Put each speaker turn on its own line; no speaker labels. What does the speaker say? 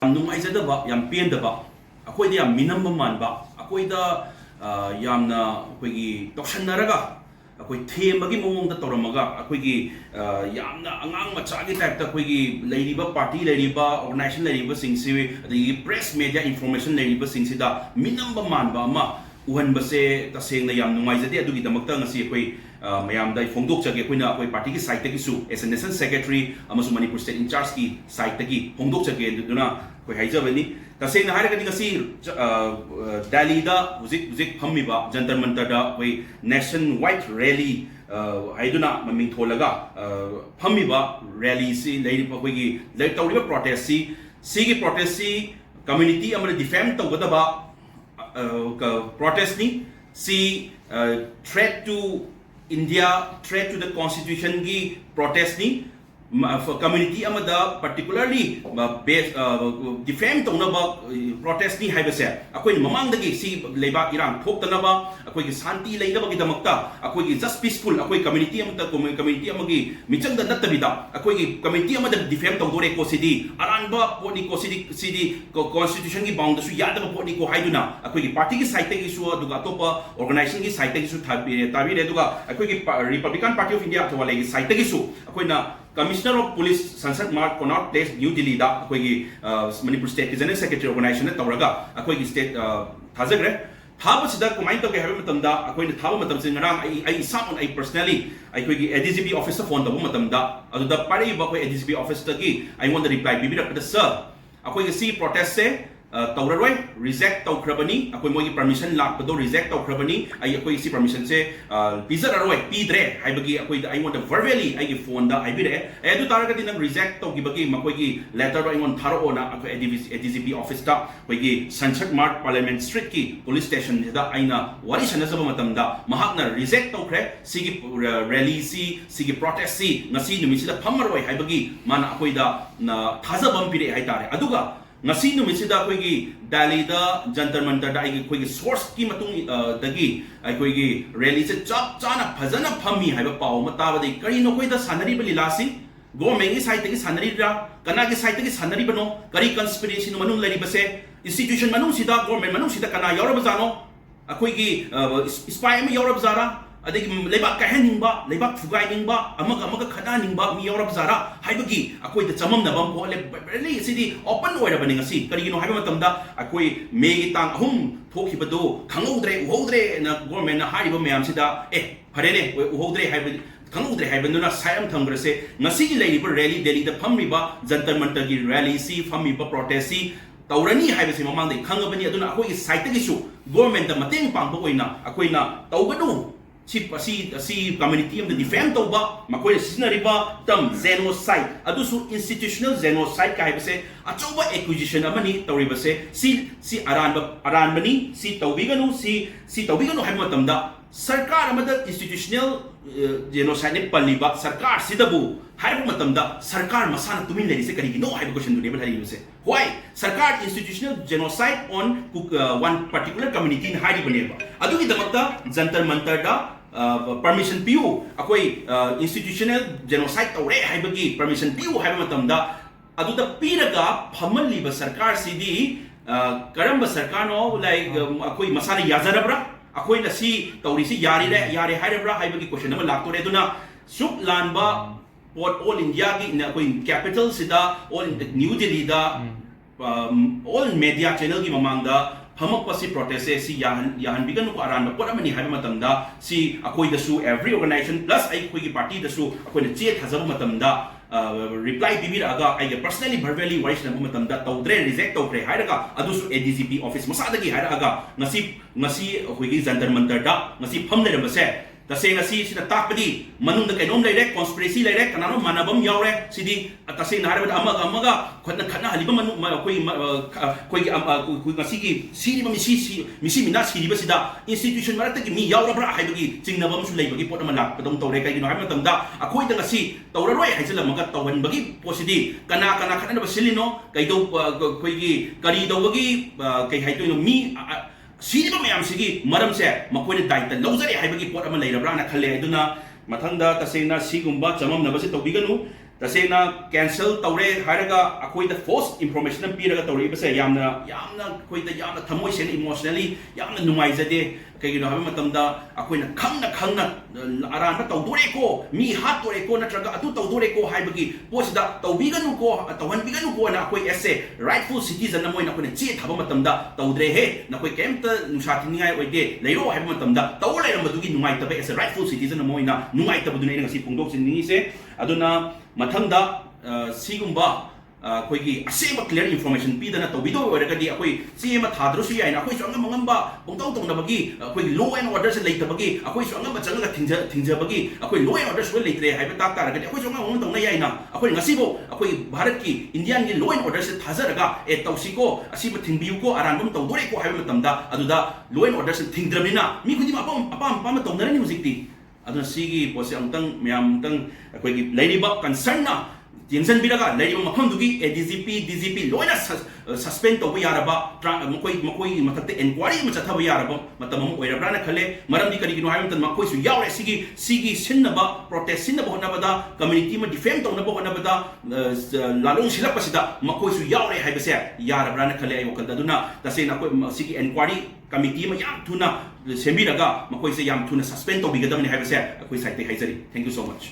ꯅꯨꯡꯉꯥꯏꯖꯗꯕ ꯌꯥꯝ ꯄꯦꯟꯗꯕ ꯑꯩꯈꯣꯏꯗ ꯌꯥꯝ ꯃꯤꯅꯝꯕ ꯃꯥꯟꯕ ꯑꯩꯈꯣꯏꯗ ꯌꯥꯝꯅ ꯑꯩꯈꯣꯏꯒꯤ ꯇꯧꯁꯟꯅꯔꯒ ꯑꯩꯈꯣꯏ ꯊꯦꯝꯕꯒꯤ ꯃꯑꯣꯡꯗ ꯇꯧꯔꯝꯃꯒ ꯑꯩꯈꯣꯏꯒꯤ ꯌꯥꯝꯅ ꯑꯉꯥꯡ ꯃꯆꯥꯒꯤ ꯇꯥꯏꯞꯇ ꯑꯩꯈꯣꯏꯒꯤ ꯂꯩꯔꯤꯕ ꯄꯥꯔꯇꯤ ꯂꯩꯔꯤꯕ ꯑꯣꯔꯒꯅꯥꯏꯖꯦꯁꯟ ꯂꯩꯔꯤꯕꯁꯤꯡꯁꯤ ꯑꯗꯒꯤ ꯄ꯭ꯔꯦꯁ ꯃꯦꯗꯤꯌꯥ ꯏꯟꯐꯣꯔꯃꯦꯁꯟ ꯂꯩꯔꯤꯕꯁꯤꯡꯁꯤꯗ ꯃꯤꯅꯝꯕ ꯃꯥꯟꯕ ꯑꯃ ꯎꯍꯟꯕꯁꯦ ꯇꯁꯦꯡꯅ ꯌꯥꯝ ꯅꯨꯡꯉꯥꯏꯖꯗꯦ ꯑꯗꯨꯒꯤꯗꯃꯛꯇ ꯉꯁꯤ ꯑꯩꯈꯣꯏ ꯃꯌꯥꯝꯗ ꯐꯣꯡꯗꯣꯛꯆꯒꯦ ꯑꯩꯈꯣꯏ ꯄꯥꯔꯇꯤꯒꯤ ꯁꯥꯏꯠꯇꯒꯤꯁꯨ ꯑꯦꯁ ꯑꯦ ꯅꯦꯁꯅꯦꯜ ꯁꯦꯀ꯭ꯔꯦꯇꯔꯤ ꯑꯃꯁꯨꯡ ꯃꯅꯤꯄꯨꯔ ꯁ꯭ꯇꯦꯠ ꯏꯟꯆꯥꯔꯖꯀꯤ ꯁꯥꯏꯠꯇꯒꯤ ꯐꯣꯡꯗꯣꯛꯆꯒꯦ ꯑꯗꯨꯗꯨꯅ ꯑꯩꯈꯣꯏ ꯍꯥꯏꯖꯕꯅꯤ ꯇꯁꯦꯡꯅ ꯍꯥꯏꯔꯒꯗꯤ ꯉꯁꯤ ꯗꯦꯜꯂꯤꯗ ꯍꯧꯖꯤꯛ ꯐꯝꯃꯤꯕ ꯖꯟꯇꯔ ꯃꯟꯇꯔꯗ ꯑꯩꯈꯣꯏ ꯅꯦꯁꯟ ꯋꯥꯏꯗ ꯔꯦꯂꯤ ꯍꯥꯏꯗꯨꯅ ꯃꯃꯤꯡ ꯊꯣꯜꯂꯒ ꯐꯝꯃꯤꯕ ꯔꯦꯂꯤꯁꯤ ꯂꯩꯔꯤꯕ ꯑꯩꯈꯣꯏꯒꯤ ꯇꯧꯔꯤꯕ ꯄ꯭ꯔꯣꯇꯦꯁꯁꯤ ꯁꯤꯒꯤ ꯄ꯭ꯔꯣꯇꯦꯁꯁꯤ ꯀꯝꯃ꯭ꯌꯨꯅꯤꯇꯤ ꯑꯃꯗ ꯗꯤꯐꯦꯝ ꯇꯧꯒꯗꯕ protest ni si threat to India, threat to the constitution gi protest ni community amada particularly defame taunaba protest ni haibase akoi mamangdagi si leibak irang thoktanaba akoi gi santi leidaba gi damakta akoi gi just peaceful akoi community amata community amagi michangda nattabida akoi gi community amada defame tawdore ko sidi aranba poni ko sidi constitution gi bound su yadaba poni ko haiduna akoi gi party gi side gi su aduga topa organization gi side gi su tabire aduga akoi gi Republican Party of India to gi side gi su akoi na Commissioner of Police Sansad Mark Connaught Place New Delhi da akoigi Manipur State General Secretary Organization tauraga akoigi state thajagre thaba sida kumai to ge habe matamda akoina thaba matam sin ngarang ai isam on ai personally akoigi ADGP office ta phone da matamda aduda pare ba koi ADGP office ta gi I want the reply bibi rakta sir akoigi si protest se tauraroi reject taukrabani akoi moi permission lakpado reject taukrabani ai akoi si permission se pizararoi pidre haibagi akoi I want the verbally ai gi phone da ai bire edu taraga dinang reject tawgibagi makoi gi letter ai on tharo ona akoi ADGP office ta koi gi Sunset Mart Parliament Street ki police station da aina wari sanazaba matamda mahakna reject tawkre sigi rally sigi protest si ngasi numisida phamaroi haibagi mana akoi da thazabam pire haitare aduga ngasi numisida akoigi Delhi da jantar mantar da akoigi source ki matung dagi akoigi rally se chap chana phajana phammi haiba paw matabadi kari no koi da sanari bali lasi government gi side gi sanari ra kana gi side gi sanari bano kari conspiracy no manung lari base institution manung sida government manung sida kana yawra bazano akoigi spy ma yawra bazara adagi leibak kaheningba leibak fugai ningba amaga khada ningba mi yawra bazara haibagi akoi da chamam na bam ko le really sidi open oira bani ngasi kari gino haiba matamda akoi megi tang ahum thokibado khangodre na government na hariba mayam sida pharene uhodre haiba khangudre haibanduna sayam thamgrase ngasi gi leiriba rally Delhi da phamriba jantar mantar gi rally si phamriba protest si taurani haibasi mamang dai khangabani aduna akoi gi site gi su government da mateng pangba oina akoi na taugadu si community am the defame tauba makoi sinariba tam genocide adusu institutional genocide ka haibase achoba acquisition amani tauribase si aranbani si taubiganu haiba matamda sarkar amada institutional genocide ne paliba sarkar sidabu haiba matamda sarkar masana tumin leri se karigi no haiba question du level hari se why sarkar institutional genocide on one particular community in hari baneba adugi damakta jantar mantar da permission piu akoi institutional genocide tawre haibagi permission piu haiba matamda aduda piraga phamalliba sarkar sidi karamba sarkar no like akoi masana yazarabra akoi na si tauri si yare hairabra haibagi question nama laktore aduna suk lanba port all India gi na akoi capital sida all in New Delhi da all media channel gi mamangda hamak pasi protest si yahan bigan ko aran ba pora mani haiba matamda si akoi da su every organization plus ai koi gi party da su akoi na che thazaba matamda reply bibir aga ai personally verbally voice na matamda tawdre reject tawkre hairaga adusu ADGP office masadagi hairaga ngasi akoi gi jantar mantar da ngasi phamne ramase taseng ngasi sida takpadi manung da kainom leire conspiracy leire kanano manabam yaure sidi taseng na harba amaga khana haliba manu koi ngasi gi siri misi mina siri ba sida institution marakta gi mi yaura bra haibagi chingnabam su leibagi pot amala padom tawre kai gi no haima tamda akoi da ngasi tawraroi haisala maga tawhan bagi posidi kana ba silino kaido koi gi kari dawagi kai haito mi siriba mayam sigi maram se makoine daita lawjari haibagi pot ama leirabra na khalle aduna mathangda tasena sigumba chamam nabase tobiganu तसेंना cancel तौरे हायरगा अखोइदा false information पीरगा तौरे बसे यामना यामना खोइदा यामना थमोइ Sen emotionally यामना नुमाइजदे कगिनो हाबे मतमदा अखोइना खंगना अरानबा तौदोरे को मी हातोरे को नत्रगा अतु तौदोरे को हाइबगी पोसिदा तौबिगनु को तौहनबिगनु को ना अखोइ एसे राइटफुल सिटीजन नमोइ नखोइना चे थाबा मतमदा तौद्रे हे नखोइ केमता नुसाथिनिङाइ ओइदे लेरो हाइबा मतमदा तौ लेरमदुगी नुमाइतबा एसे राइटफुल सिटीजन नमोइना नुमाइतबदुने ngasi phongdoksiningise aduna mathangda sigumba अखोई असेंब क्लियर इन्फॉर्मेशन पीदना तौबीदो ओरगदी अखोई सीमा थाद्रसु याइना अखोई सो अंगम अंगमबा पोंतौ तौनबगी अखोई लो एंड ऑर्डर से लेतबगी अखोई सो अंगम चंगला थिंजबगी अखोई लो एंड ऑर्डर सो लेत्रे हाइबा ताक तारगदी अखोई सो अंगम तौना याइना अखोई ngasiबो अखोई भारत की इंडियन की लो एंड ऑर्डर से थाजरगा ए तौसीको असीबो थिंबियुको अरांगम तौदोरेको हाइबा मतमदा अदुदा लो एंड ऑर्डर से थिंद्रबिना मी खुदी अपम अपम अपम तौनरनि हुजिकती अदुना सीगी पोसे अंतंग म्याम अंतंग अखोई की लेरिबा कंसर्न ना यंसन बिरगा लेरिबा मफमदुगी एडीजीपी डीजीपी लोइना सस्पेंड तौबा यारबा मकोई मथक्ते एनक्वायरी म चथबा यारबा मतम ओइरब्राना खले मरमदी करिगिनो हायम तन मकोई सु यावरे सिगी सिन्नबा प्रोटेस्ट सिन्नबा होनबदा कम्युनिटी म डिफेम तौनबा होनबदा लालों सिलपसिदा मकोई सु यावरे हाइबसे यारब्राना खले आई वकल ददुना तसेना कोई सिगी एनक्वायरी कमिटी में याम थुना सेमीरगा मकोई से याम थुना सस्पेंड तौबिगदमने हाइबसे अखोई साइते हाइजरी थैंक यू सो मच